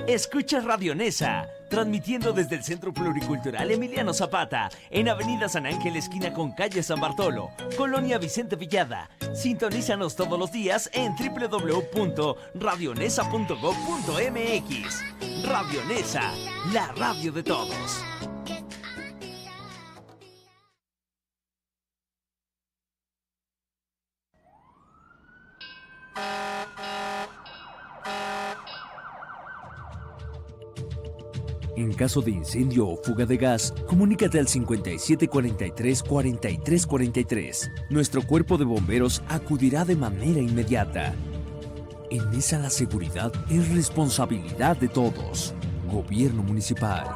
Escucha Radio Nesa, transmitiendo desde el Centro Pluricultural Emiliano Zapata, en Avenida San Ángel, esquina con calle San Bartolo, Colonia Vicente Villada. Sintonízanos todos los días en www.radionesa.gov.mx. Radio Nesa, la radio de todos. En caso de incendio o fuga de gas, comunícate al 5743-4343. Nuestro cuerpo de bomberos acudirá de manera inmediata. En Nesa la seguridad es responsabilidad de todos. Gobierno Municipal.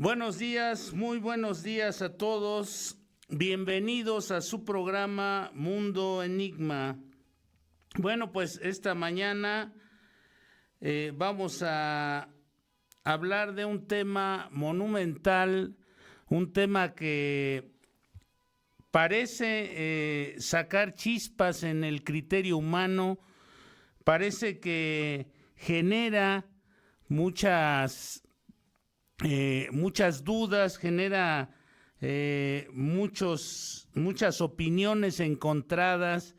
Buenos días, muy buenos días a todos. Bienvenidos a su programa Mundo Enigma. Bueno, pues esta mañana vamos a hablar de un tema monumental, un tema que parece sacar chispas en el criterio humano, parece que genera muchas dudas, genera muchas opiniones encontradas,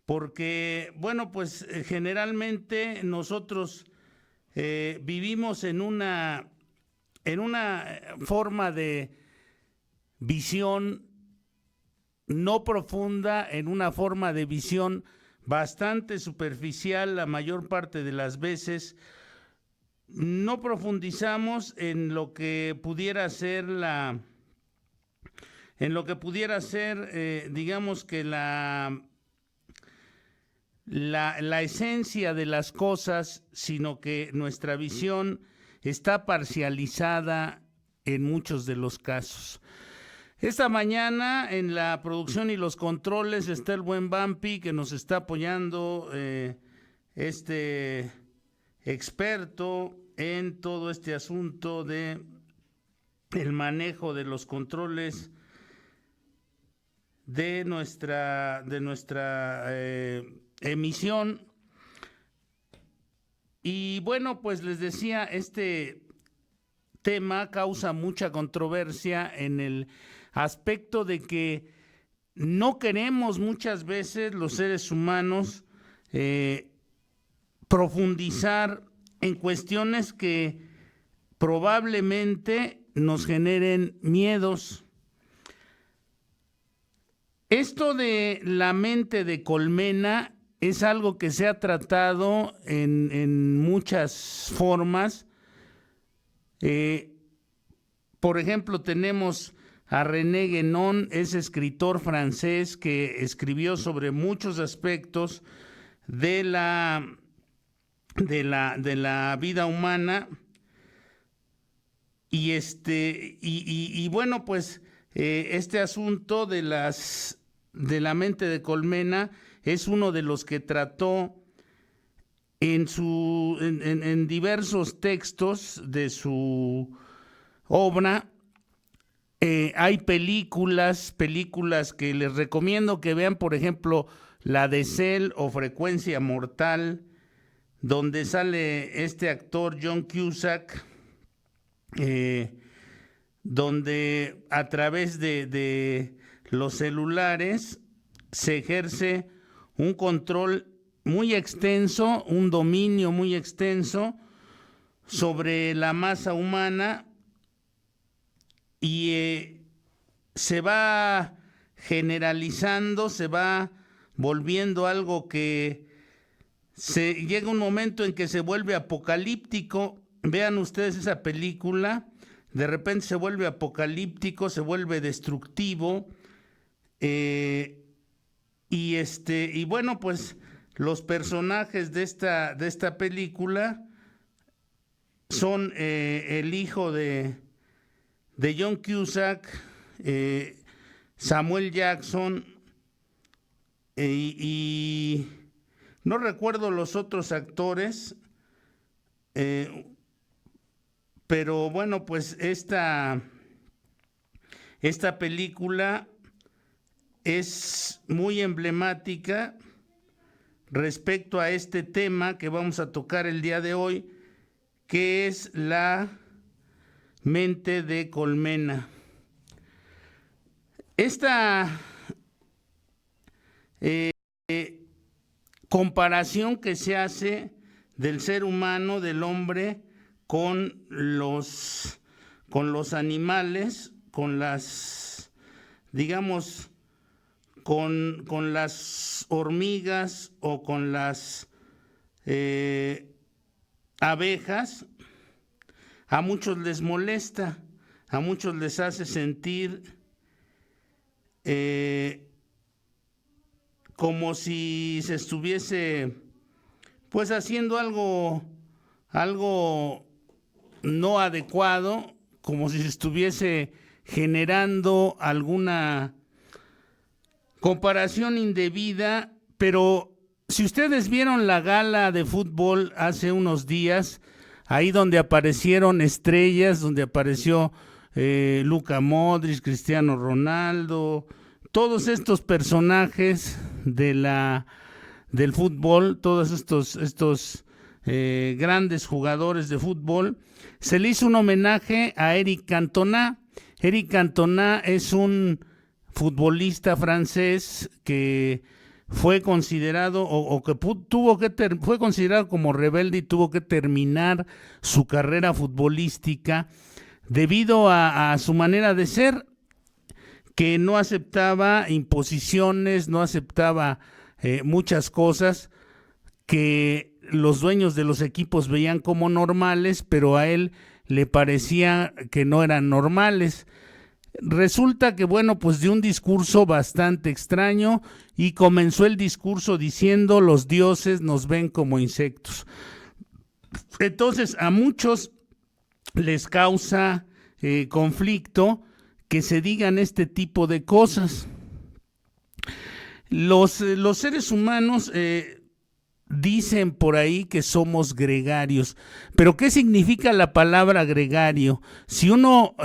porque, bueno, pues generalmente nosotros vivimos en una forma de visión no profunda, en una forma de visión bastante superficial la mayor parte de las veces. No profundizamos en lo que pudiera ser digamos que la esencia de las cosas, sino que nuestra visión está parcializada en muchos de los casos. Esta mañana en la producción y los controles está el buen Vampi, que nos está apoyando, experto en todo este asunto de el manejo de los controles de nuestra emisión. Y bueno, pues les decía, este tema causa mucha controversia en el aspecto de que no queremos muchas veces los seres humanos profundizar en cuestiones que probablemente nos generen miedos. Esto de la mente de colmena es algo que se ha tratado en muchas formas. Por ejemplo, tenemos a René Guénon, ese escritor francés que escribió sobre muchos aspectos de la vida humana, y bueno, pues este asunto de la mente de colmena es uno de los que trató en diversos textos de su obra. Hay películas que les recomiendo que vean, por ejemplo, la de Cell o Frecuencia Mortal, donde sale este actor John Cusack, donde a través de los celulares se ejerce un control muy extenso, un dominio muy extenso sobre la masa humana, y se va generalizando, se va volviendo algo que llega un momento en que se vuelve apocalíptico. Vean ustedes esa película, de repente se vuelve apocalíptico, se vuelve destructivo, y bueno, pues los personajes de esta película son el hijo de John Cusack, Samuel Jackson, y no recuerdo los otros actores, pero bueno, pues esta película es muy emblemática respecto a este tema que vamos a tocar el día de hoy, que es la mente de colmena. Esta comparación que se hace del ser humano, del hombre, con los animales, con las, digamos, con las hormigas o con las abejas, a muchos les molesta, a muchos les hace sentir como si se estuviese pues haciendo algo no adecuado, como si se estuviese generando alguna comparación indebida. Pero si ustedes vieron la gala de fútbol hace unos días, ahí donde aparecieron estrellas, donde apareció Luka Modric, Cristiano Ronaldo, todos estos personajes del fútbol, todos estos grandes jugadores de fútbol, se le hizo un homenaje a Eric Cantona. Eric Cantona es un futbolista francés que fue considerado fue considerado como rebelde y tuvo que terminar su carrera futbolística debido a su manera de ser, que no aceptaba imposiciones, no aceptaba muchas cosas que los dueños de los equipos veían como normales, pero a él le parecía que no eran normales. Resulta que, bueno, pues dio un discurso bastante extraño y comenzó el discurso diciendo: los dioses nos ven como insectos. Entonces, a muchos les causa conflicto que se digan este tipo de cosas. Los seres humanos dicen por ahí que somos gregarios, pero ¿qué significa la palabra gregario? Si uno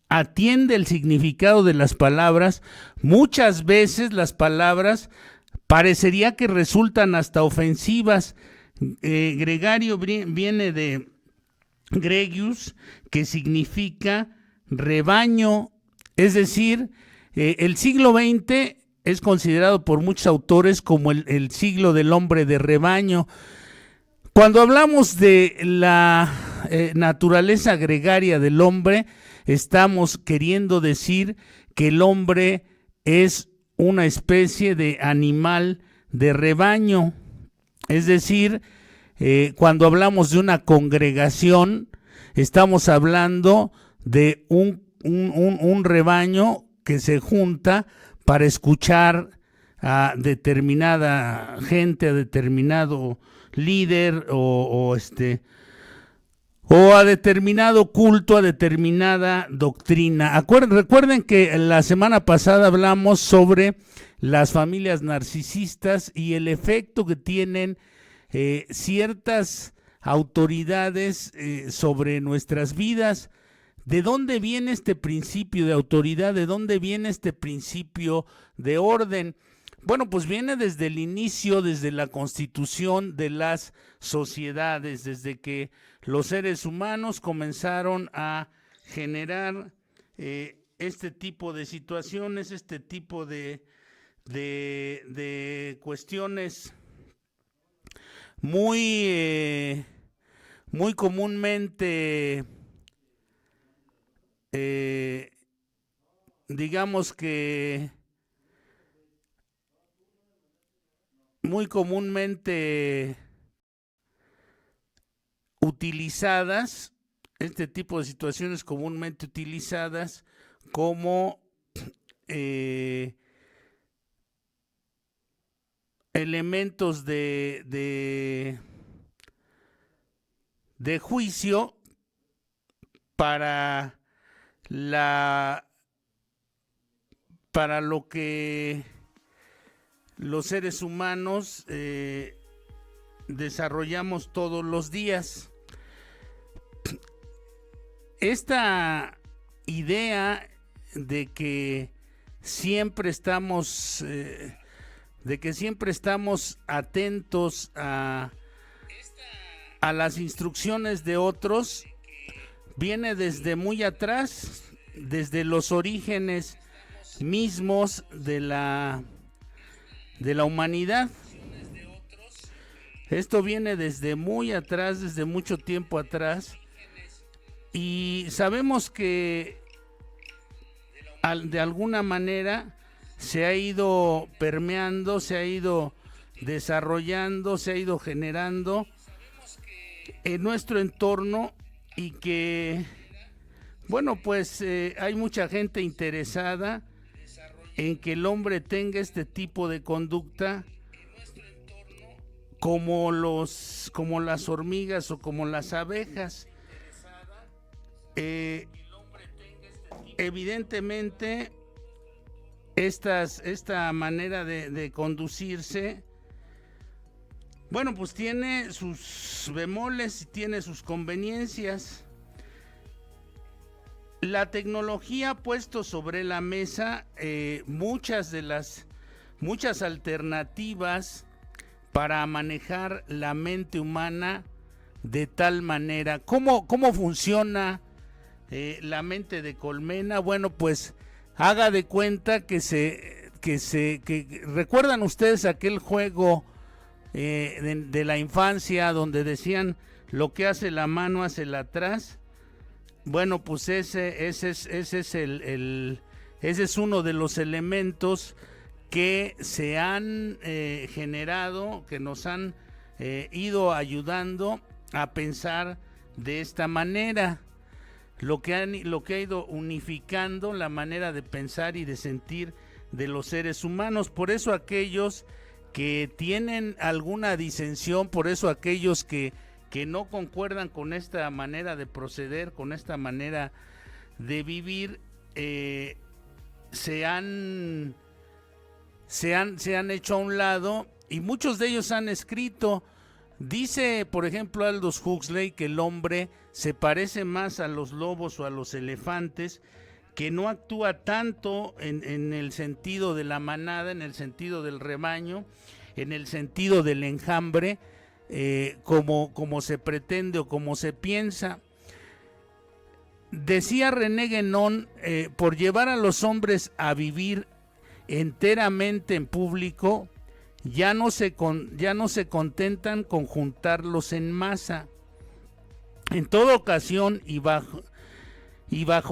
atiende el significado de las palabras, muchas veces las palabras parecería que resultan hasta ofensivas. Gregario viene de gregius, que significa rebaño, es decir, el siglo XX es considerado por muchos autores como el siglo del hombre de rebaño. Cuando hablamos de la naturaleza gregaria del hombre, estamos queriendo decir que el hombre es una especie de animal de rebaño. Es decir, cuando hablamos de una congregación, estamos hablando de un rebaño que se junta para escuchar a determinada gente, a determinado líder o a determinado culto, a determinada doctrina. Recuerden que la semana pasada hablamos sobre las familias narcisistas y el efecto que tienen ciertas autoridades sobre nuestras vidas. ¿De dónde viene este principio de autoridad? ¿De dónde viene este principio de orden? Bueno, pues viene desde el inicio, desde la constitución de las sociedades, desde que los seres humanos comenzaron a generar este tipo de situaciones, este tipo de cuestiones muy comúnmente, digamos que muy comúnmente utilizadas, este tipo de situaciones comúnmente utilizadas como elementos de juicio para lo que los seres humanos desarrollamos todos los días. Esta idea de que siempre estamos atentos a las instrucciones de otros viene desde muy atrás, desde los orígenes mismos de la humanidad. Esto viene desde muy atrás, desde mucho tiempo atrás, y sabemos que de alguna manera se ha ido permeando, se ha ido desarrollando, se ha ido generando en nuestro entorno, y que, bueno, pues hay mucha gente interesada en que el hombre tenga este tipo de conducta, como las hormigas o como las abejas. Evidentemente, esta manera de conducirse, bueno, pues tiene sus bemoles y tiene sus conveniencias. La tecnología ha puesto sobre la mesa muchas alternativas para manejar la mente humana de tal manera. ¿Cómo funciona la mente de colmena? Bueno, pues haga de cuenta que ¿recuerdan ustedes aquel juego de la infancia donde decían lo que hace la mano hace la atrás? Bueno, pues ese es uno de los elementos que se han generado, que nos han ido ayudando a pensar de esta manera, lo que ha ido unificando la manera de pensar y de sentir de los seres humanos. Por eso aquellos que tienen alguna disensión, por eso aquellos que no concuerdan con esta manera de proceder, con esta manera de vivir, se han hecho a un lado, y muchos de ellos han escrito. Dice, por ejemplo, Aldous Huxley, que el hombre se parece más a los lobos o a los elefantes, que no actúa tanto en el sentido de la manada, en el sentido del rebaño, en el sentido del enjambre, como se pretende o como se piensa. Decía René Guénon, por llevar a los hombres a vivir enteramente en público, ya no se contentan con juntarlos en masa. En toda ocasión y bajo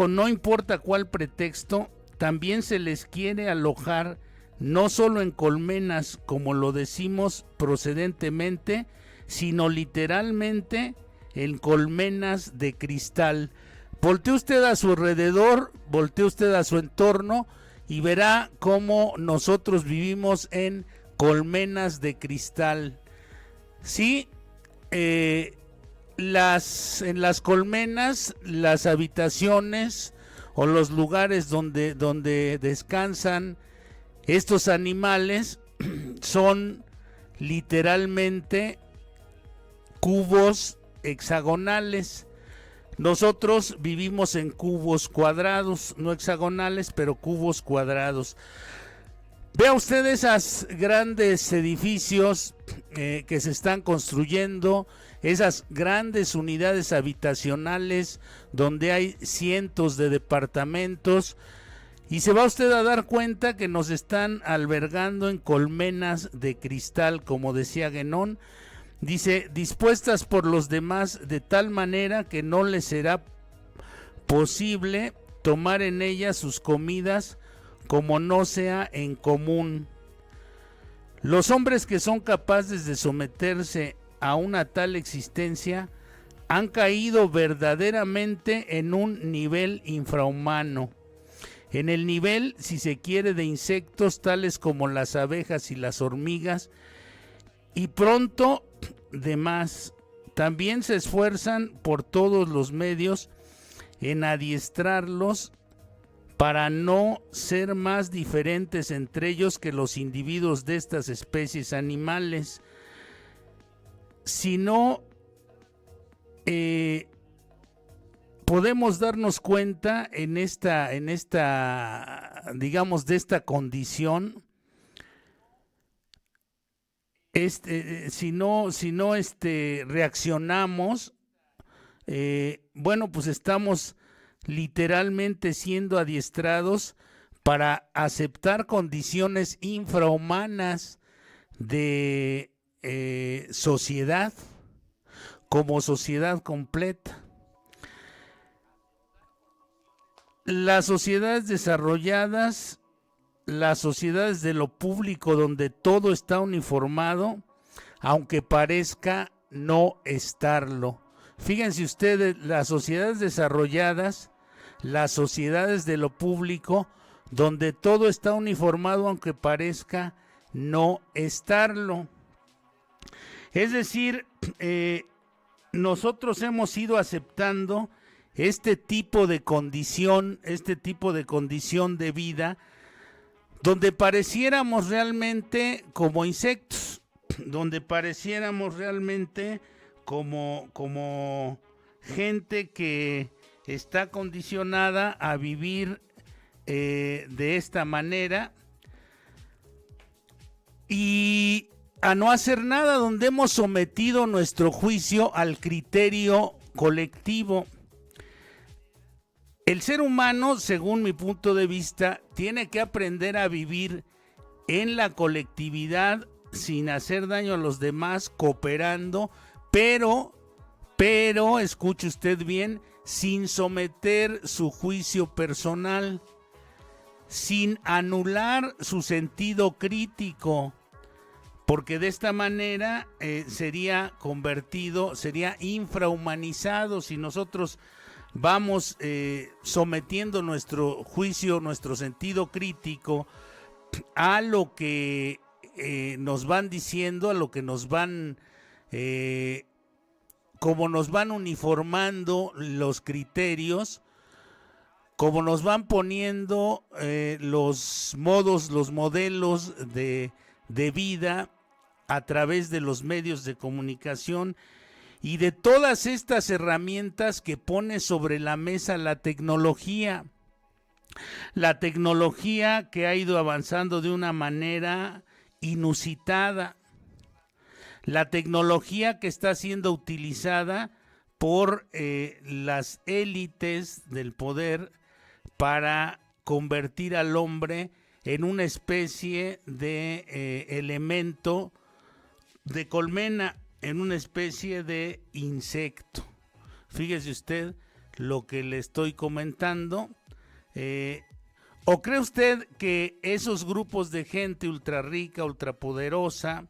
no importa cuál pretexto, también se les quiere alojar no solo en colmenas, como lo decimos procedentemente, sino literalmente en colmenas de cristal. Voltee usted a su alrededor, voltee usted a su entorno y verá cómo nosotros vivimos en colmenas de cristal. Sí, en las colmenas, las habitaciones o los lugares donde descansan estos animales son literalmente cubos hexagonales. Nosotros vivimos en cubos cuadrados, no hexagonales, pero cubos cuadrados. Vea usted esos grandes edificios que se están construyendo, esas grandes unidades habitacionales donde hay cientos de departamentos, y se va usted a dar cuenta que nos están albergando en colmenas de cristal, como decía Guénon. Dice, dispuestas por los demás de tal manera que no les será posible tomar en ellas sus comidas como no sea en común. Los hombres que son capaces de someterse a una tal existencia han caído verdaderamente en un nivel infrahumano, en el nivel, si se quiere, de insectos tales como las abejas y las hormigas, y pronto de más. También se esfuerzan por todos los medios en adiestrarlos para no ser más diferentes entre ellos que los individuos de estas especies animales, sino podemos darnos cuenta en esta, digamos, de esta condición, si no reaccionamos, bueno, pues estamos literalmente siendo adiestrados para aceptar condiciones infrahumanas de sociedad, como sociedad completa. Las sociedades desarrolladas, las sociedades de lo público donde todo está uniformado, aunque parezca no estarlo. Fíjense ustedes, las sociedades desarrolladas, las sociedades de lo público, donde todo está uniformado, aunque parezca no estarlo. Es decir, nosotros hemos ido aceptando este tipo de condición de vida, donde pareciéramos realmente como insectos, donde pareciéramos realmente como gente que está condicionada a vivir de esta manera y a no hacer nada, donde hemos sometido nuestro juicio al criterio colectivo. El ser humano, según mi punto de vista, tiene que aprender a vivir en la colectividad sin hacer daño a los demás, cooperando, pero, escuche usted bien, sin someter su juicio personal, sin anular su sentido crítico, porque de esta manera sería infrahumanizado si nosotros vamos sometiendo nuestro juicio, nuestro sentido crítico a lo que nos van diciendo, a lo que nos van, como nos van uniformando los criterios, como nos van poniendo los modos, los modelos de vida a través de los medios de comunicación y de todas estas herramientas que pone sobre la mesa la tecnología que ha ido avanzando de una manera inusitada, la tecnología que está siendo utilizada por las élites del poder para convertir al hombre en una especie de elemento de colmena, en una especie de insecto. Fíjese usted lo que le estoy comentando. ¿O cree usted que esos grupos de gente ultra rica, ultra poderosa,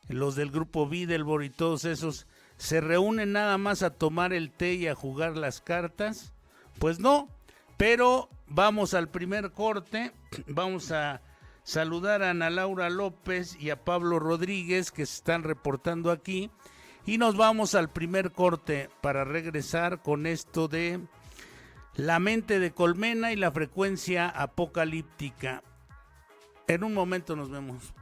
los del grupo Bilderberg y todos esos, se reúnen nada más a tomar el té y a jugar las cartas? Pues no, pero vamos al primer corte. Vamos a saludar a Ana Laura López y a Pablo Rodríguez, que se están reportando aquí, y nos vamos al primer corte para regresar con esto de la mente de colmena y la frecuencia apocalíptica. En un momento nos vemos.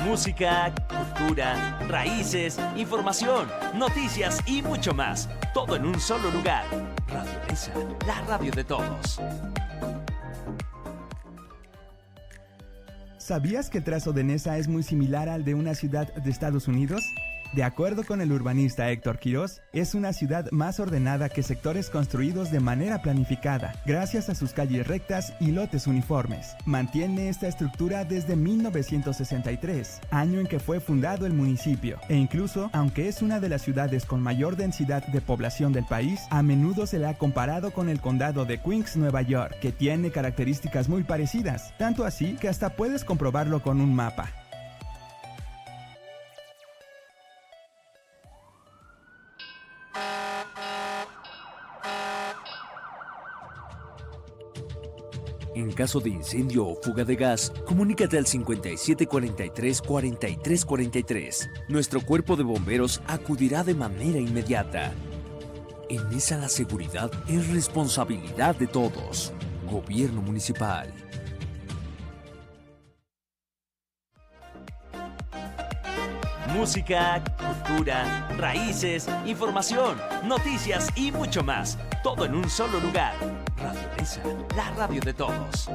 Música, cultura, raíces, información, noticias y mucho más. Todo en un solo lugar. Radio Nesa, la radio de todos. ¿Sabías que el trazo de Nesa es muy similar al de una ciudad de Estados Unidos? De acuerdo con el urbanista Héctor Quirós, es una ciudad más ordenada que sectores construidos de manera planificada, gracias a sus calles rectas y lotes uniformes. Mantiene esta estructura desde 1963, año en que fue fundado el municipio, e incluso, aunque es una de las ciudades con mayor densidad de población del país, a menudo se le ha comparado con el condado de Queens, Nueva York, que tiene características muy parecidas, tanto así que hasta puedes comprobarlo con un mapa. En caso de incendio o fuga de gas, comunícate al 5743-4343. Nuestro cuerpo de bomberos acudirá de manera inmediata. En esa la seguridad es responsabilidad de todos. Gobierno Municipal. Música, cultura, raíces, información, noticias y mucho más. Todo en un solo lugar. Radio Nesa, la radio de todos.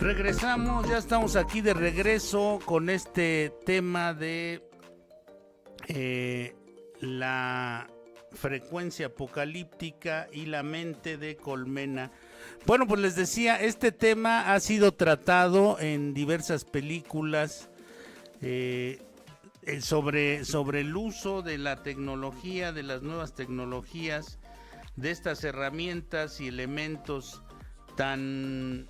Regresamos, ya estamos aquí de regreso con este tema de la frecuencia apocalíptica y la mente de Colmena. Bueno, pues les decía, este tema ha sido tratado en diversas películas sobre el uso de la tecnología, de las nuevas tecnologías, de estas herramientas y elementos tan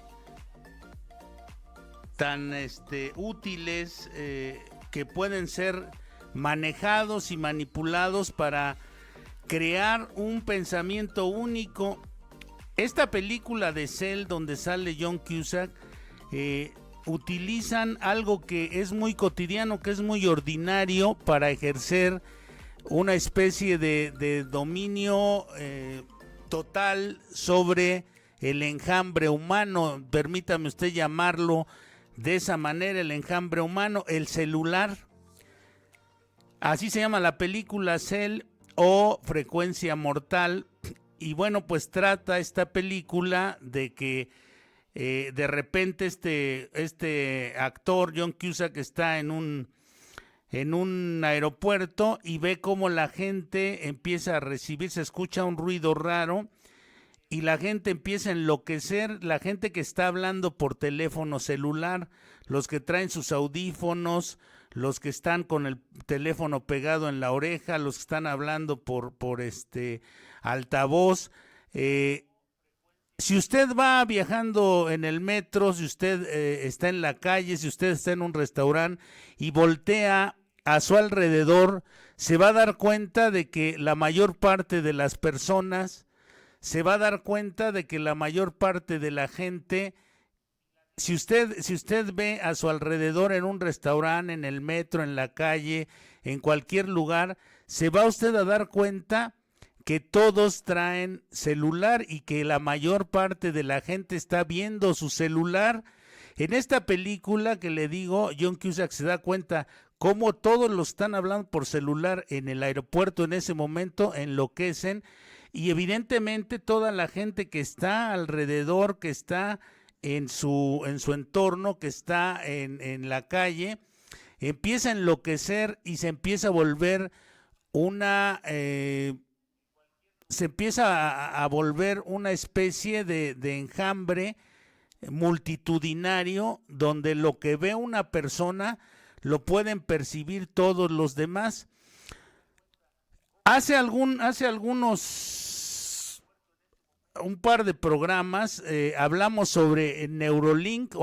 útiles que pueden ser manejados y manipulados para crear un pensamiento único. Esta película de Cell, donde sale John Cusack, utilizan algo que es muy cotidiano, que es muy ordinario, para ejercer una especie de dominio total sobre el enjambre humano. Permítame usted llamarlo de esa manera, el enjambre humano, el celular. Así se llama la película Cell o Frecuencia Mortal. Y bueno, pues trata esta película de que de repente este actor, John Cusack, está en un aeropuerto y ve cómo la gente empieza a recibir, se escucha un ruido raro y la gente empieza a enloquecer, la gente que está hablando por teléfono celular, los que traen sus audífonos, los que están con el teléfono pegado en la oreja, los que están hablando por altavoz. Si usted va viajando en el metro, si usted está en la calle, si usted está en un restaurante y voltea a su alrededor, se va a dar cuenta de que la mayor parte de las personas, se va a dar cuenta de que la mayor parte de la gente si usted ve a su alrededor en un restaurante, en el metro, en la calle, en cualquier lugar, se va usted a dar cuenta que todos traen celular y que la mayor parte de la gente está viendo su celular. En esta película que le digo, John Cusack se da cuenta cómo todos lo están hablando por celular en el aeropuerto en ese momento, enloquecen, y evidentemente toda la gente que está alrededor, que está en su entorno, que está en la calle, empieza a enloquecer y se empieza a volver una especie de enjambre multitudinario, donde lo que ve una persona lo pueden percibir todos los demás. Hace un par de programas hablamos sobre Neuralink,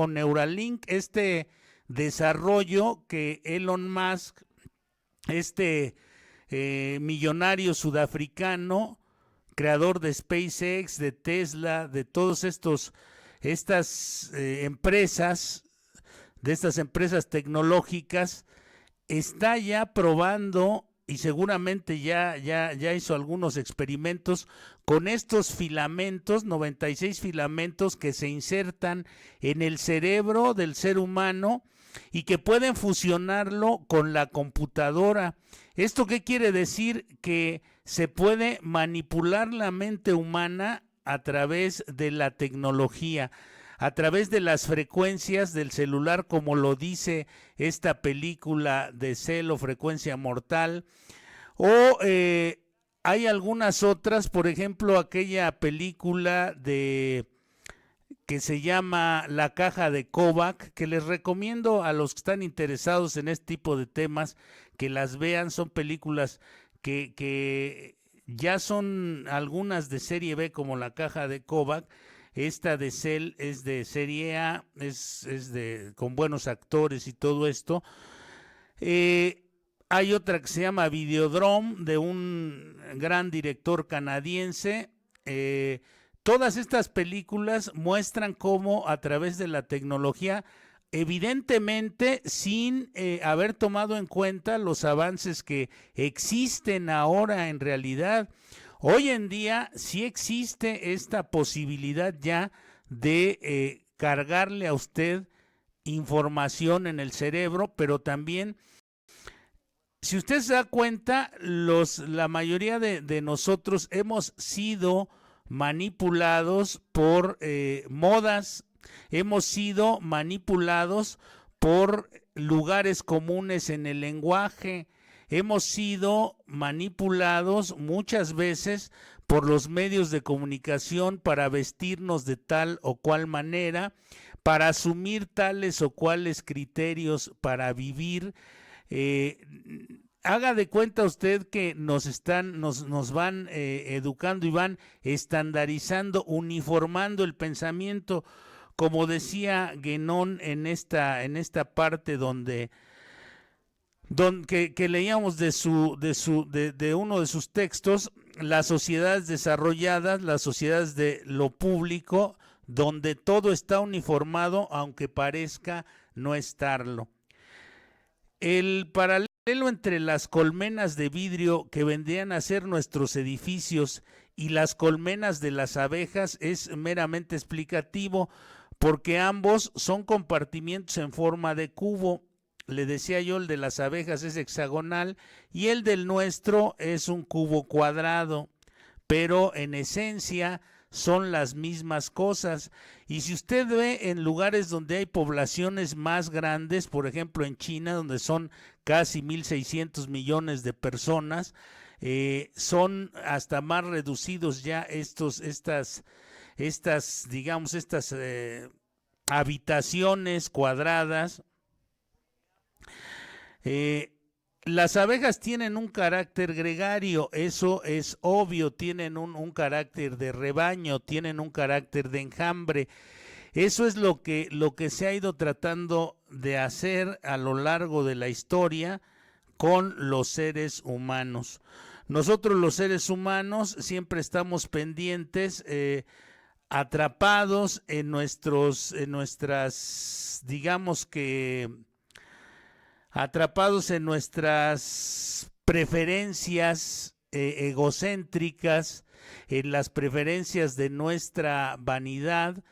este desarrollo que Elon Musk, millonario sudafricano, creador de SpaceX, de Tesla, de todas estas empresas, de estas empresas tecnológicas, está ya probando, y seguramente ya hizo algunos experimentos con estos filamentos, 96 filamentos que se insertan en el cerebro del ser humano y que pueden fusionarlo con la computadora. ¿Esto qué quiere decir? Que se puede manipular la mente humana a través de la tecnología, a través de las frecuencias del celular, como lo dice esta película de Cell o Frecuencia Mortal, o hay algunas otras, por ejemplo, aquella película que se llama La Caja de Kovac, que les recomiendo a los que están interesados en este tipo de temas que las vean. Son películas que ya son algunas de serie B, como La Caja de Kovac. Esta de Cell es de serie A, con buenos actores y todo esto. Hay otra que se llama Videodrome, de un gran director canadiense. Todas estas películas muestran cómo a través de la tecnología, evidentemente sin haber tomado en cuenta los avances que existen ahora en realidad. Hoy en día sí existe esta posibilidad ya de cargarle a usted información en el cerebro, pero también, si usted se da cuenta, la mayoría de nosotros hemos sido manipulados por modas, hemos sido manipulados por lugares comunes en el lenguaje, hemos sido manipulados muchas veces por los medios de comunicación para vestirnos de tal o cual manera, para asumir tales o cuales criterios para vivir. Haga de cuenta usted que nos van educando y van estandarizando, uniformando el pensamiento, como decía Guénon en esta parte que leíamos de uno de sus textos, las sociedades desarrolladas, las sociedades de lo público, donde todo está uniformado, aunque parezca no estarlo. El paralelo entre las colmenas de vidrio que vendrían a ser nuestros edificios y las colmenas de las abejas es meramente explicativo, porque ambos son compartimientos en forma de cubo. Le decía yo, el de las abejas es hexagonal y el del nuestro es un cubo cuadrado, pero en esencia son las mismas cosas. Y si usted ve en lugares donde hay poblaciones más grandes, por ejemplo en China, donde son casi 1.600 millones de personas, son hasta más reducidos ya estas habitaciones cuadradas. Las abejas tienen un carácter gregario, eso es obvio, tienen un carácter de rebaño, tienen un carácter de enjambre. Eso es lo que se ha ido tratando de hacer a lo largo de la historia con los seres humanos. Nosotros los seres humanos siempre estamos pendientes atrapados en atrapados en nuestras preferencias egocéntricas, en las preferencias de nuestra vanidad.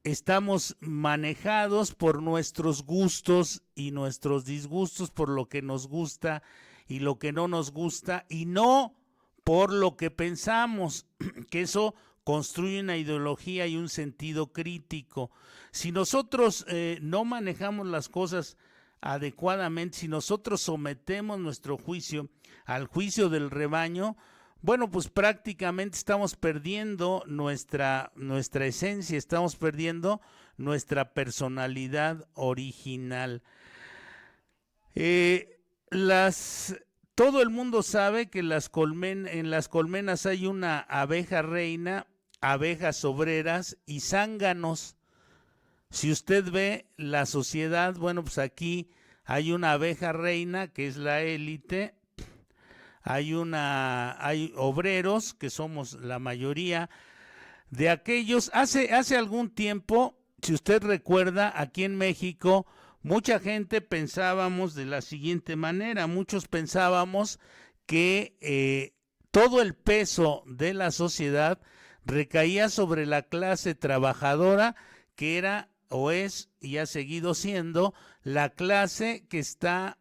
Estamos manejados por nuestros gustos y nuestros disgustos, por lo que nos gusta y lo que no nos gusta, y no por lo que pensamos, que eso construye una ideología y un sentido crítico. Si nosotros no manejamos las cosas adecuadamente, si nosotros sometemos nuestro juicio al juicio del rebaño, bueno, pues prácticamente estamos perdiendo nuestra esencia, estamos perdiendo nuestra personalidad original. Todo el mundo sabe que en las colmenas hay una abeja reina, abejas obreras y zánganos. Si usted ve la sociedad, bueno, pues aquí hay una abeja reina, que es la élite, hay obreros, que somos la mayoría de aquellos. Hace algún tiempo, si usted recuerda, aquí en México, mucha gente pensábamos de la siguiente manera: muchos pensábamos que todo el peso de la sociedad recaía sobre la clase trabajadora, que era o es y ha seguido siendo la clase que está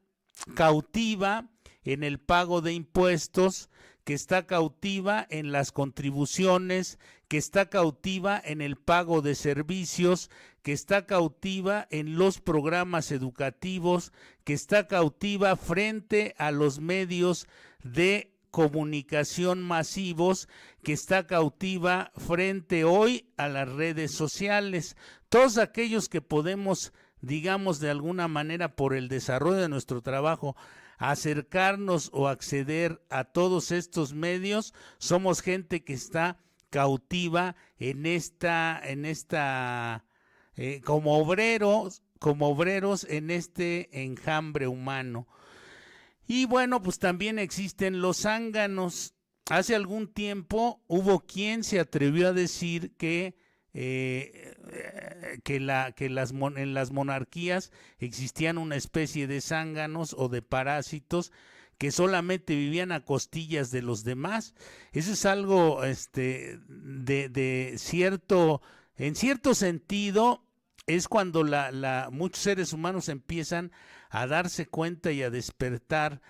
cautiva en el pago de impuestos, que está cautiva en las contribuciones, que está cautiva en el pago de servicios, que está cautiva en los programas educativos, que está cautiva frente a los medios de comunicación masivos, que está cautiva frente hoy a las redes sociales. Todos aquellos que podemos, digamos, de alguna manera, por el desarrollo de nuestro trabajo, acercarnos o acceder a todos estos medios, somos gente que está cautiva como obreros en este enjambre humano. Y bueno, pues también existen los zánganos. Hace algún tiempo hubo quien se atrevió a decir que en las monarquías existían una especie de zánganos o de parásitos que solamente vivían a costillas de los demás. Eso es algo en cierto sentido, es cuando muchos seres humanos empiezan a darse cuenta y a despertar.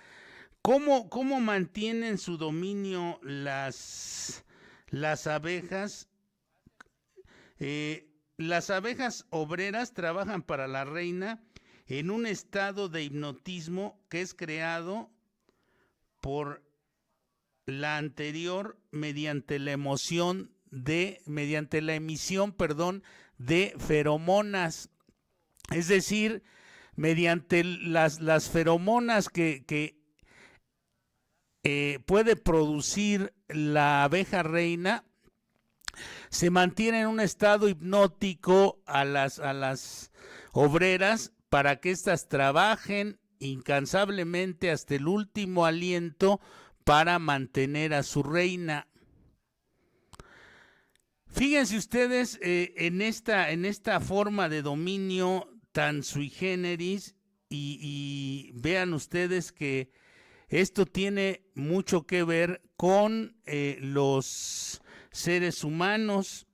¿Cómo mantienen su dominio las abejas? Las abejas obreras trabajan para la reina en un estado de hipnotismo que es creado por la anterior mediante la emisión de feromonas. Es decir, mediante las feromonas que puede producir la abeja reina, se mantiene en un estado hipnótico a las obreras para que éstas trabajen incansablemente hasta el último aliento para mantener a su reina. Fíjense ustedes en esta forma de dominio tan sui generis, y vean ustedes que esto tiene mucho que ver con los seres humanos,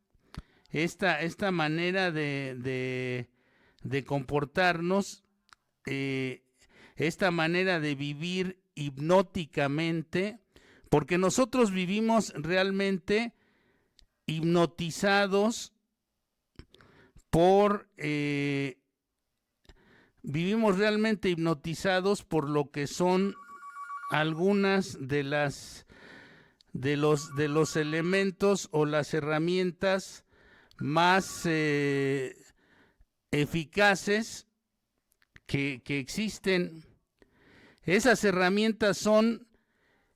esta manera de comportarnos, esta manera de vivir hipnóticamente, porque nosotros vivimos realmente hipnotizados por lo que son algunas de los elementos o las herramientas más eficaces que existen. Esas herramientas son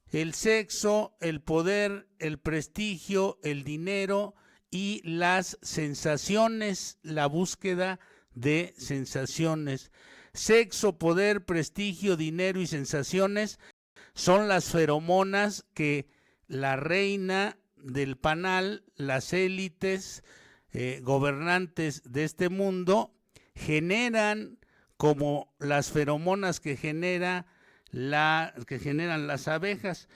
el sexo, el poder, el prestigio, el dinero y las sensaciones, la búsqueda de sensaciones. Sexo, poder, prestigio, dinero y sensaciones son las feromonas que la reina del panal, las élites gobernantes de este mundo generan como las feromonas que generan las abejas.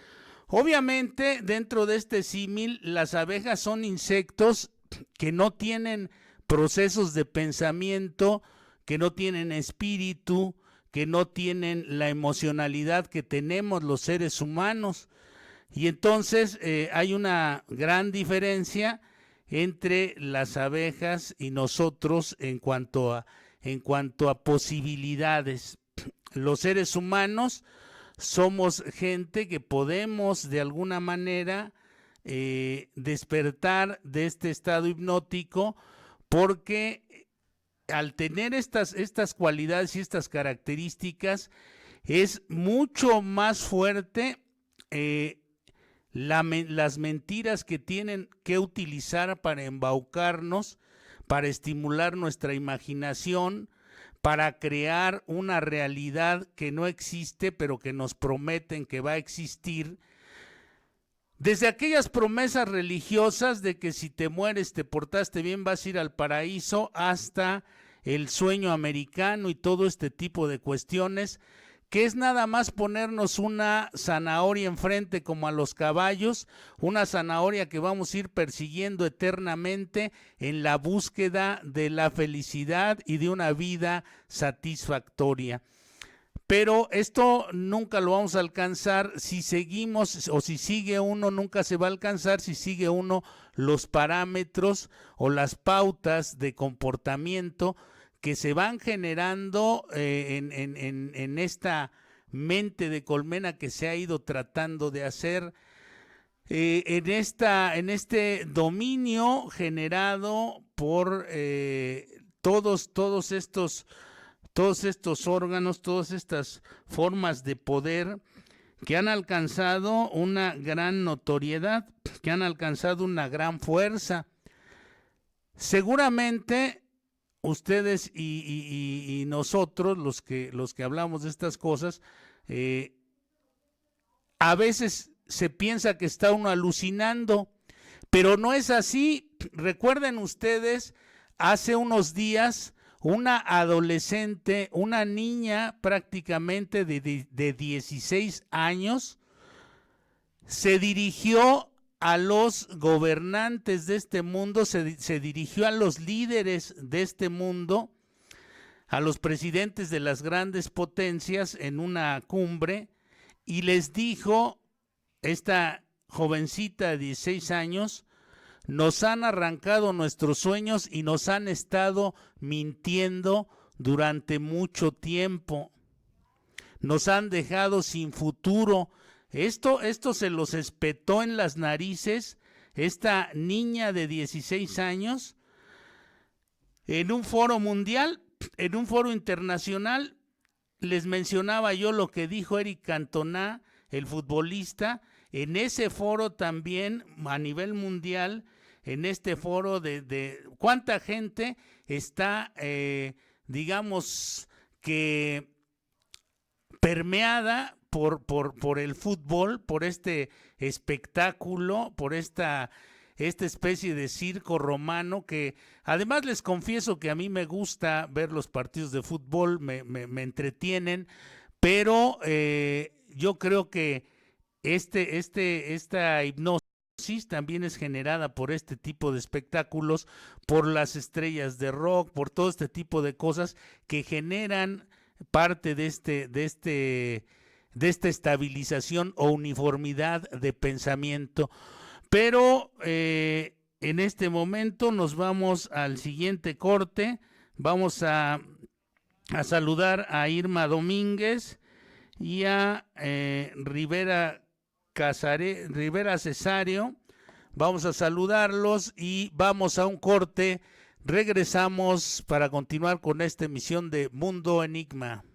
Obviamente, dentro de este símil, las abejas son insectos que no tienen procesos de pensamiento, que no tienen espíritu, que no tienen la emocionalidad que tenemos los seres humanos. Y entonces hay una gran diferencia entre las abejas y nosotros en cuanto a posibilidades. Los seres humanos somos gente que podemos de alguna manera despertar de este estado hipnótico, porque al tener estas cualidades y estas características es mucho más fuerte las mentiras que tienen que utilizar para embaucarnos, para estimular nuestra imaginación, para crear una realidad que no existe, pero que nos prometen que va a existir. Desde aquellas promesas religiosas de que si te mueres, te portaste bien, vas a ir al paraíso, hasta el sueño americano y todo este tipo de cuestiones, que es nada más ponernos una zanahoria enfrente como a los caballos, una zanahoria que vamos a ir persiguiendo eternamente en la búsqueda de la felicidad y de una vida satisfactoria. Pero esto nunca lo vamos a alcanzar si seguimos, o si sigue uno, nunca se va a alcanzar si sigue uno los parámetros o las pautas de comportamiento que se van generando en esta mente de colmena que se ha ido tratando de hacer, en este dominio generado por todos estos órganos, todas estas formas de poder que han alcanzado una gran notoriedad, que han alcanzado una gran fuerza. Seguramente ustedes y nosotros, los que hablamos de estas cosas, a veces se piensa que está uno alucinando, pero no es así. Recuerden ustedes, hace unos días, una adolescente, una niña prácticamente de 16 años, se dirigió a los gobernantes de este mundo, se dirigió a los líderes de este mundo, a los presidentes de las grandes potencias en una cumbre, y les dijo, esta jovencita de 16 años, nos han arrancado nuestros sueños y nos han estado mintiendo durante mucho tiempo. Nos han dejado sin futuro. Esto se los espetó en las narices esta niña de 16 años en un foro mundial, en un foro internacional. Les mencionaba yo lo que dijo Eric Cantona, el futbolista, en ese foro también a nivel mundial, en este foro de cuánta gente está, digamos que permeada por el fútbol, por este espectáculo, por esta especie de circo romano, que además les confieso que a mí me gusta ver los partidos de fútbol, me entretienen, pero yo creo que esta hipnosis también es generada por este tipo de espectáculos, por las estrellas de rock, por todo este tipo de cosas que generan parte de esta estabilización o uniformidad de pensamiento. Pero en este momento nos vamos al siguiente corte. Vamos a saludar a Irma Domínguez y a Rivera Cesario. Vamos a saludarlos y vamos a un corte. Regresamos para continuar con esta emisión de Mundo Enigma.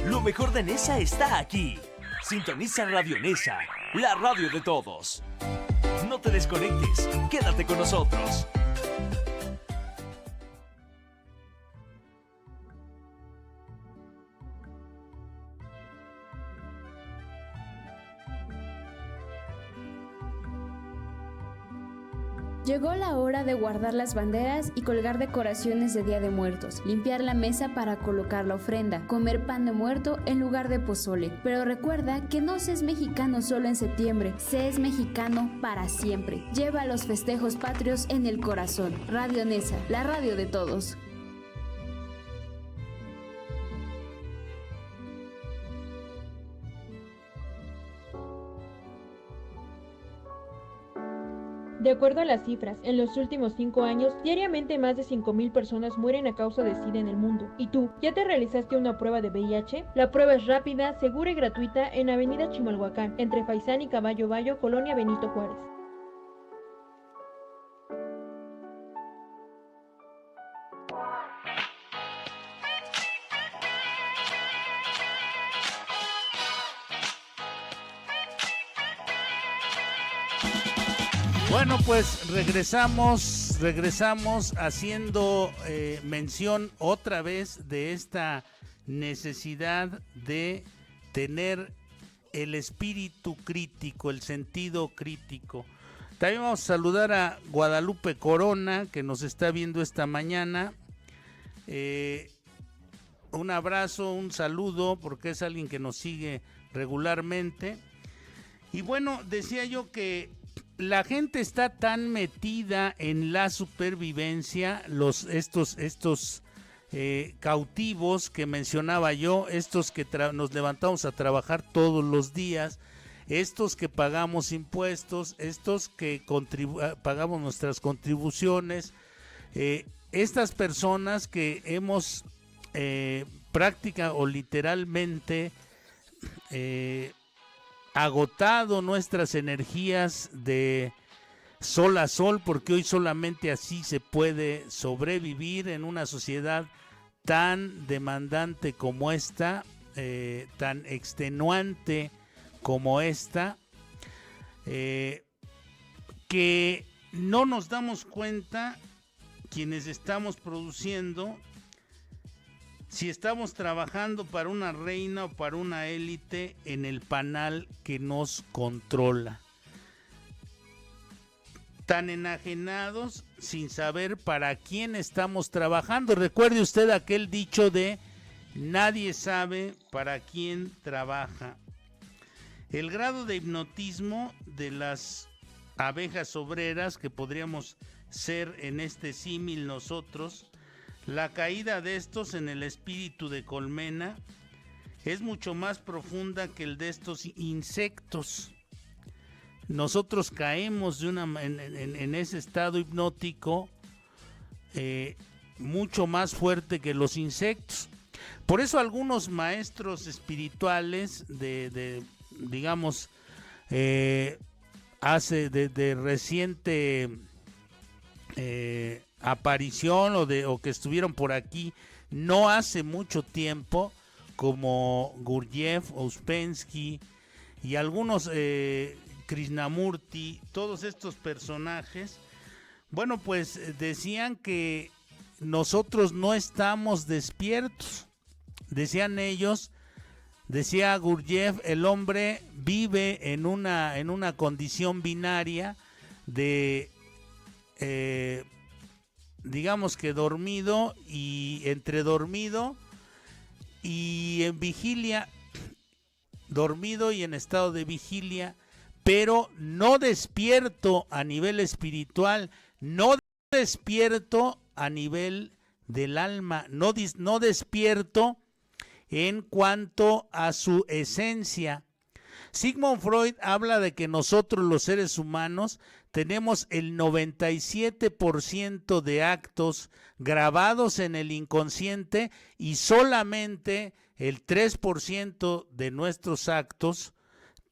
Lo mejor de Nesa está aquí. Sintoniza Radio Nesa, la radio de todos. No te desconectes, quédate con nosotros. Llegó la hora de guardar las banderas y colgar decoraciones de Día de Muertos, limpiar la mesa para colocar la ofrenda, comer pan de muerto en lugar de pozole. Pero recuerda que no seas mexicano solo en septiembre, seas mexicano para siempre. Lleva los festejos patrios en el corazón. Radio Nesa, la radio de todos. De acuerdo a las cifras, en los últimos 5 años, diariamente más de 5,000 personas mueren a causa de SIDA en el mundo. ¿Y tú, ya te realizaste una prueba de VIH? La prueba es rápida, segura y gratuita en Avenida Chimalhuacán, entre Faisán y Caballo Bayo, Colonia Benito Juárez. Bueno, pues regresamos haciendo mención otra vez de esta necesidad de tener el espíritu crítico, el sentido crítico. También vamos a saludar a Guadalupe Corona, que nos está viendo esta mañana. Un abrazo, un saludo, porque es alguien que nos sigue regularmente. Y bueno, decía yo que la gente está tan metida en la supervivencia, estos cautivos que mencionaba yo, estos que nos levantamos a trabajar todos los días, estos que pagamos impuestos, estos que pagamos nuestras contribuciones, estas personas que hemos práctica o literalmente agotado nuestras energías de sol a sol, porque hoy solamente así se puede sobrevivir en una sociedad tan demandante como esta, tan extenuante como esta, que no nos damos cuenta quienes estamos produciendo, si estamos trabajando para una reina o para una élite en el panal que nos controla. Tan enajenados sin saber para quién estamos trabajando. Recuerde usted aquel dicho de nadie sabe para quién trabaja. El grado de hipnotismo de las abejas obreras, que podríamos ser en este símil nosotros, la caída de estos en el espíritu de colmena es mucho más profunda que el de estos insectos. Nosotros caemos en ese estado hipnótico mucho más fuerte que los insectos. Por eso algunos maestros espirituales digamos, de reciente aparición o que estuvieron por aquí no hace mucho tiempo, como Gurdjieff, Ouspensky y algunos Krishnamurti, todos estos personajes, bueno, pues decían que nosotros no estamos despiertos. Decían ellos, decía Gurdjieff, el hombre vive en una condición binaria de digamos que dormido y entre dormido y en vigilia, dormido y en estado de vigilia, pero no despierto a nivel espiritual, no despierto a nivel del alma, no despierto en cuanto a su esencia. Sigmund Freud habla de que nosotros los seres humanos tenemos el 97% de actos grabados en el inconsciente y solamente el 3% de nuestros actos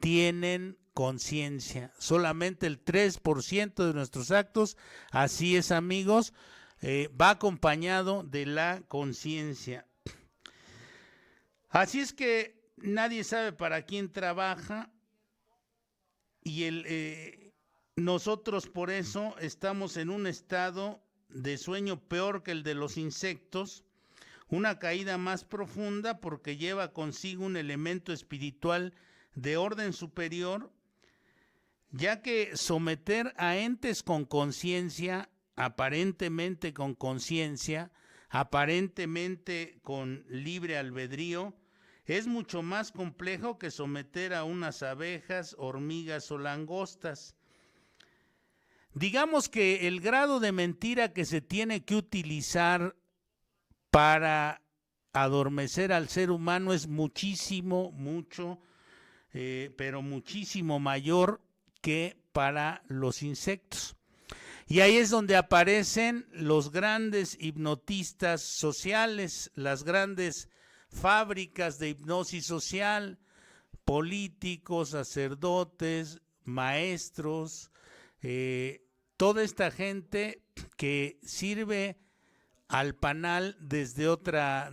tienen conciencia. Solamente el 3% de nuestros actos, así es, amigos, va acompañado de la conciencia. Así es que nadie sabe para quién trabaja y nosotros por eso estamos en un estado de sueño peor que el de los insectos, una caída más profunda porque lleva consigo un elemento espiritual de orden superior, ya que someter a entes con conciencia, aparentemente con libre albedrío, es mucho más complejo que someter a unas abejas, hormigas o langostas. Digamos que el grado de mentira que se tiene que utilizar para adormecer al ser humano es pero muchísimo mayor que para los insectos. Y ahí es donde aparecen los grandes hipnotistas sociales, las grandes fábricas de hipnosis social, políticos, sacerdotes, maestros, toda esta gente que sirve al panal desde otra,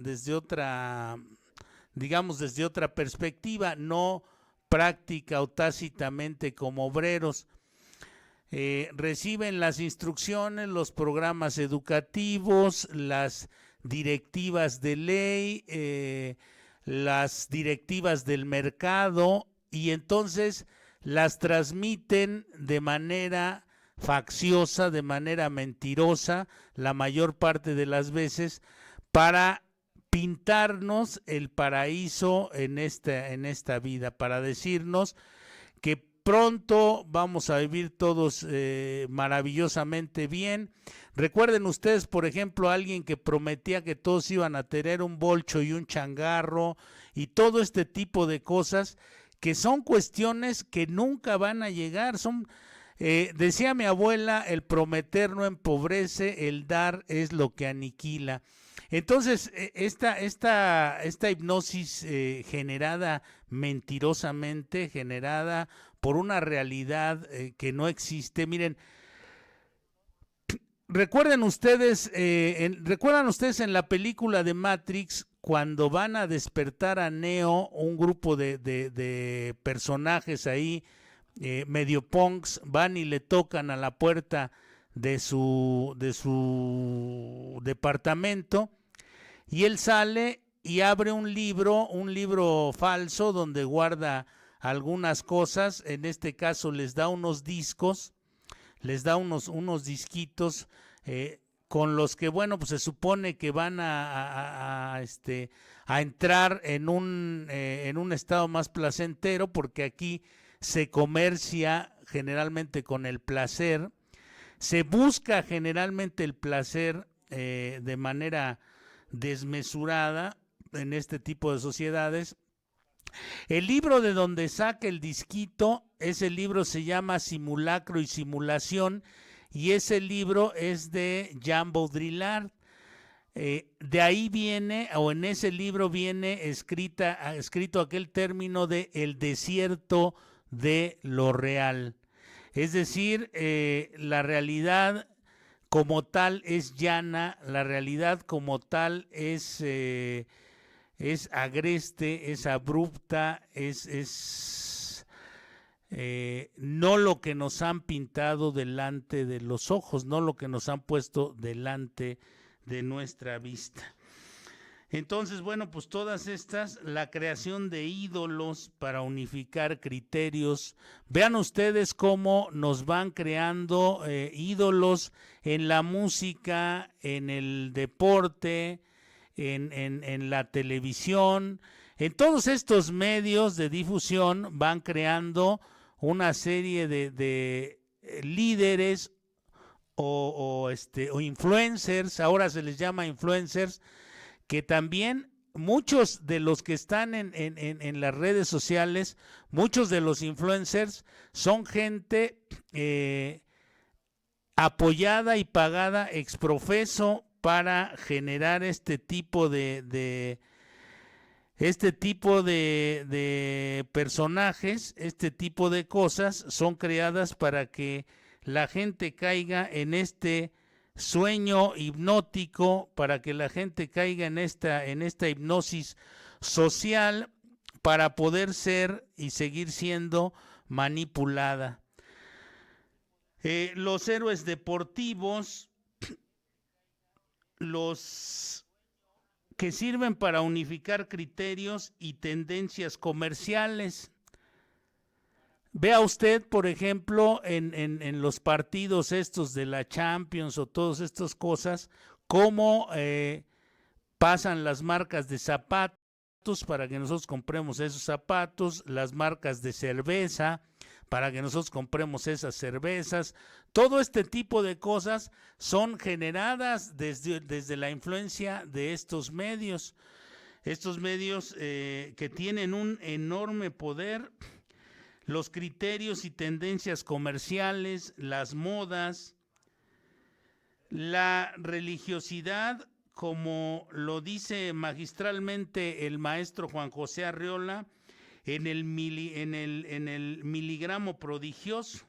digamos, desde otra perspectiva, no práctica o tácitamente como obreros. Reciben las instrucciones, los programas educativos, las directivas de ley, las directivas del mercado, y entonces las transmiten de manera facciosa, de manera mentirosa, la mayor parte de las veces, para pintarnos el paraíso en esta vida, para decirnos que pronto vamos a vivir todos maravillosamente bien. Recuerden ustedes, por ejemplo, a alguien que prometía que todos iban a tener un bolcho y un changarro y todo este tipo de cosas, que son cuestiones que nunca van a llegar. Decía mi abuela, el prometer no empobrece, el dar es lo que aniquila. Entonces, esta hipnosis generada mentirosamente, generada por una realidad que no existe. Miren, ¿recuerdan ustedes en la película de Matrix, cuando van a despertar a Neo, un grupo de personajes ahí, medio punks, van y le tocan a la puerta de su departamento, y él sale y abre un libro falso donde guarda algunas cosas? En este caso les da unos discos, les da unos disquitos con los que, bueno, pues se supone que van a entrar en un estado más placentero, porque aquí se comercia generalmente con el placer, se busca generalmente el placer de manera desmesurada en este tipo de sociedades. El libro de donde saca el disquito, ese libro se llama Simulacro y Simulación, y ese libro es de Jean Baudrillard. De ahí viene, o en ese libro viene escrito aquel término de el desierto de lo real. Es decir, la realidad como tal es llana, la realidad como tal es agreste, es abrupta, es no lo que nos han pintado delante de los ojos, no lo que nos han puesto delante de nuestra vista. Entonces, bueno, pues todas estas, la creación de ídolos para unificar criterios. Vean ustedes cómo nos van creando ídolos en la música, en el deporte, en la televisión. En todos estos medios de difusión van creando una serie de líderes o influencers, ahora se les llama influencers, que también muchos de los que están en las redes sociales, muchos de los influencers son gente apoyada y pagada ex profeso para generar este tipo de personajes, este tipo de cosas son creadas para que la gente caiga en este sueño hipnótico, para que la gente caiga en esta hipnosis social, para poder ser y seguir siendo manipulada. Los héroes deportivos, los que sirven para unificar criterios y tendencias comerciales. Vea usted, por ejemplo, en los partidos estos de la Champions o todas estas cosas, cómo pasan las marcas de zapatos para que nosotros compremos esos zapatos, las marcas de cerveza para que nosotros compremos esas cervezas. Todo este tipo de cosas son generadas desde la influencia de estos medios que tienen un enorme poder. Los criterios y tendencias comerciales, las modas, la religiosidad, como lo dice magistralmente el maestro Juan José Arriola, en el miligramo prodigioso,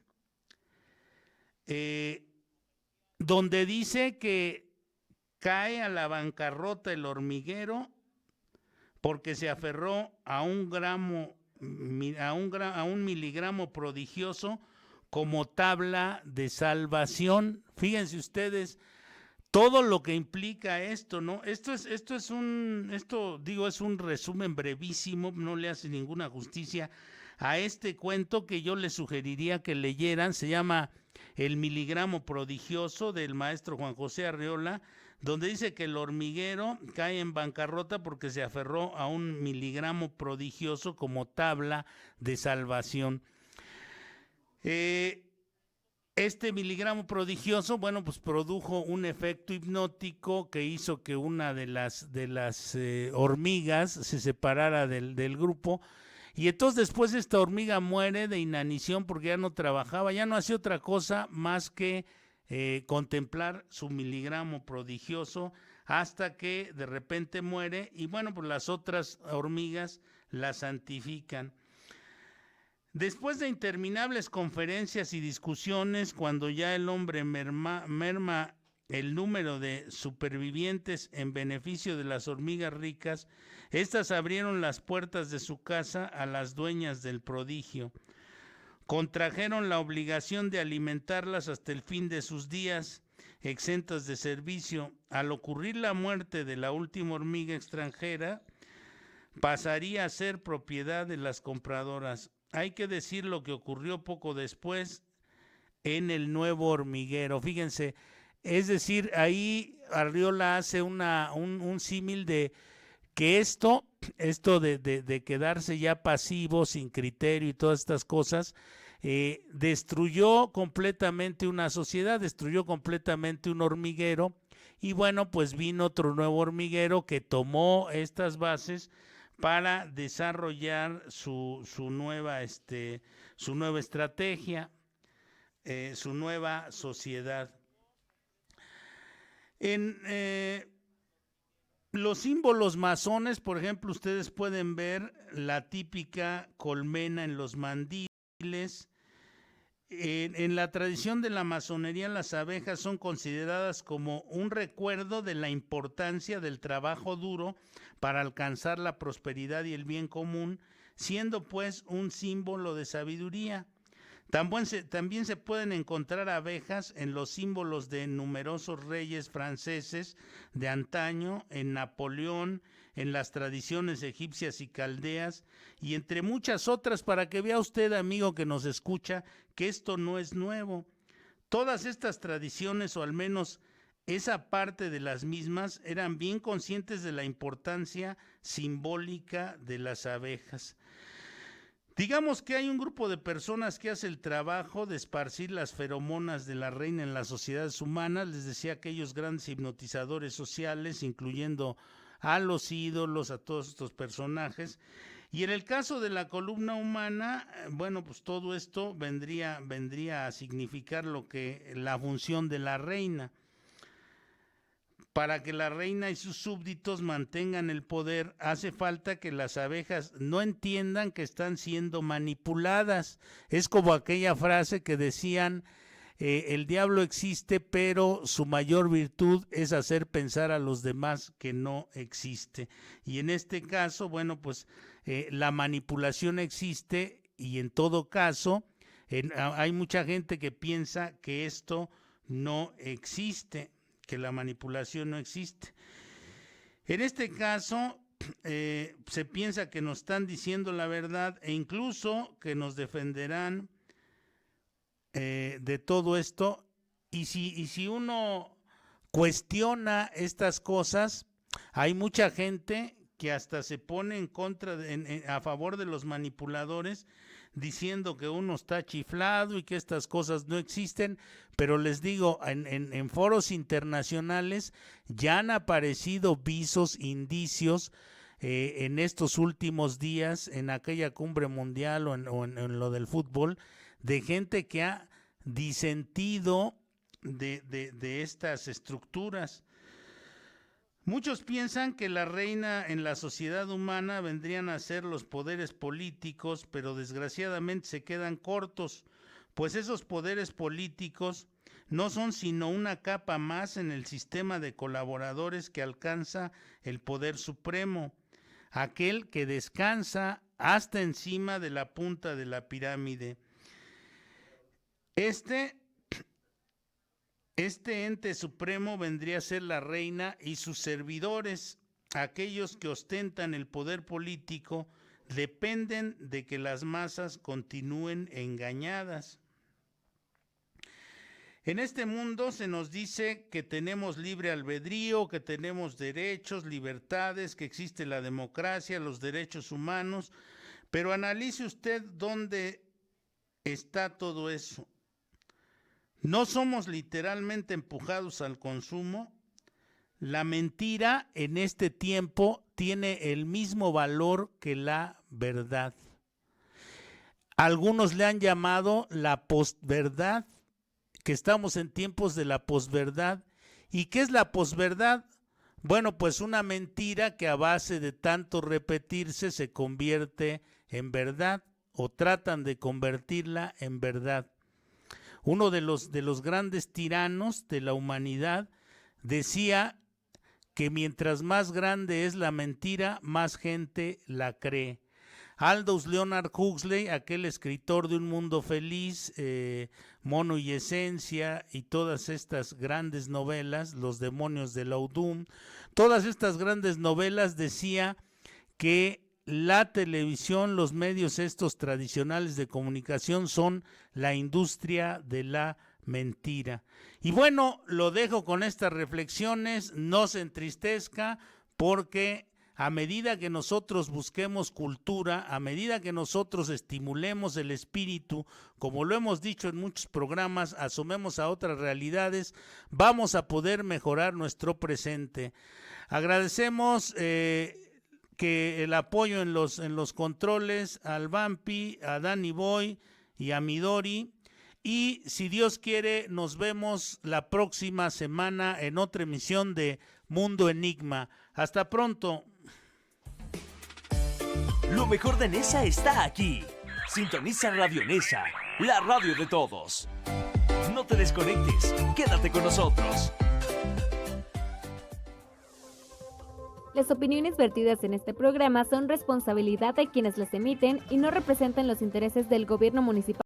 donde dice que cae a la bancarrota el hormiguero porque se aferró a un miligramo prodigioso como tabla de salvación. Fíjense ustedes todo lo que implica esto, ¿no? Esto es un resumen brevísimo, no le hace ninguna justicia a este cuento que yo les sugeriría que leyeran. Se llama El miligramo prodigioso, del maestro Juan José Arriola, donde dice que el hormiguero cae en bancarrota porque se aferró a un miligramo prodigioso como tabla de salvación. Este miligramo prodigioso, bueno, pues produjo un efecto hipnótico que hizo que una de las hormigas se separara del grupo, y entonces después esta hormiga muere de inanición porque ya no trabajaba, ya no hacía otra cosa más que contemplar su miligramo prodigioso, hasta que de repente muere, y bueno, pues las otras hormigas la santifican. Después de interminables conferencias y discusiones, cuando ya el hombre merma el número de supervivientes en beneficio de las hormigas ricas, estas abrieron las puertas de su casa a las dueñas del prodigio. Contrajeron la obligación de alimentarlas hasta el fin de sus días, exentas de servicio. Al ocurrir la muerte de la última hormiga extranjera, pasaría a ser propiedad de las compradoras. Hay que decir lo que ocurrió poco después en el nuevo hormiguero. Fíjense, es decir, ahí Arriola hace un símil de que esto de quedarse ya pasivo, sin criterio y todas estas cosas, destruyó completamente una sociedad, destruyó completamente un hormiguero, y bueno, pues vino otro nuevo hormiguero que tomó estas bases para desarrollar su nueva estrategia, su nueva sociedad. En los símbolos masones, por ejemplo, ustedes pueden ver la típica colmena en los mandiles. En la tradición de la masonería, las abejas son consideradas como un recuerdo de la importancia del trabajo duro para alcanzar la prosperidad y el bien común, siendo pues un símbolo de sabiduría. También se pueden encontrar abejas en los símbolos de numerosos reyes franceses de antaño, en Napoleón, en las tradiciones egipcias y caldeas, y entre muchas otras, para que vea usted, amigo que nos escucha, que esto no es nuevo. Todas estas tradiciones, o al menos esa parte de las mismas, eran bien conscientes de la importancia simbólica de las abejas. Digamos que hay un grupo de personas que hace el trabajo de esparcir las feromonas de la reina en las sociedades humanas. Les decía, aquellos grandes hipnotizadores sociales, incluyendo a los ídolos, a todos estos personajes. Y en el caso de la columna humana, bueno, pues todo esto vendría a significar la función de la reina. Para que la reina y sus súbditos mantengan el poder, hace falta que las abejas no entiendan que están siendo manipuladas. Es como aquella frase que decían, el diablo existe, pero su mayor virtud es hacer pensar a los demás que no existe. Y en este caso, bueno, pues la manipulación existe, y en todo caso, hay mucha gente que piensa que esto no existe, que la manipulación no existe. En este caso, se piensa que nos están diciendo la verdad e incluso que nos defenderán de todo esto. Y si uno cuestiona estas cosas, hay mucha gente que hasta se pone en contra, a favor de los manipuladores, diciendo que uno está chiflado y que estas cosas no existen, pero les digo, en foros internacionales ya han aparecido visos, indicios, en estos últimos días, en aquella cumbre mundial o en lo del fútbol, de gente que ha disentido de estas estructuras. Muchos piensan que la reina en la sociedad humana vendrían a ser los poderes políticos, pero desgraciadamente se quedan cortos, pues esos poderes políticos no son sino una capa más en el sistema de colaboradores que alcanza el poder supremo, aquel que descansa hasta encima de la punta de la pirámide. Este ente supremo vendría a ser la reina y sus servidores, aquellos que ostentan el poder político, dependen de que las masas continúen engañadas. En este mundo se nos dice que tenemos libre albedrío, que tenemos derechos, libertades, que existe la democracia, los derechos humanos, pero analice usted dónde está todo eso. ¿No somos literalmente empujados al consumo? La mentira en este tiempo tiene el mismo valor que la verdad. Algunos le han llamado la posverdad, que estamos en tiempos de la posverdad. ¿Y qué es la posverdad? Bueno, pues una mentira que a base de tanto repetirse se convierte en verdad o tratan de convertirla en verdad. Uno de los grandes tiranos de la humanidad decía que mientras más grande es la mentira, más gente la cree. Aldous Leonard Huxley, aquel escritor de Un Mundo Feliz, Mono y Esencia y todas estas grandes novelas, Los Demonios de Laudum, todas estas grandes novelas decía que la televisión, los medios estos tradicionales de comunicación son la industria de la mentira. Y bueno, lo dejo con estas reflexiones, no se entristezca porque a medida que nosotros busquemos cultura, a medida que nosotros estimulemos el espíritu, como lo hemos dicho en muchos programas, asomemos a otras realidades, vamos a poder mejorar nuestro presente. Agradecemos que el apoyo en los controles al Vampi, a Danny Boy y a Midori. Y si Dios quiere, nos vemos la próxima semana en otra emisión de Mundo Enigma. Hasta pronto. Lo mejor de Nesa está aquí. Sintoniza Radio Nesa, la radio de todos. No te desconectes, quédate con nosotros. Las opiniones vertidas en este programa son responsabilidad de quienes las emiten y no representan los intereses del gobierno municipal.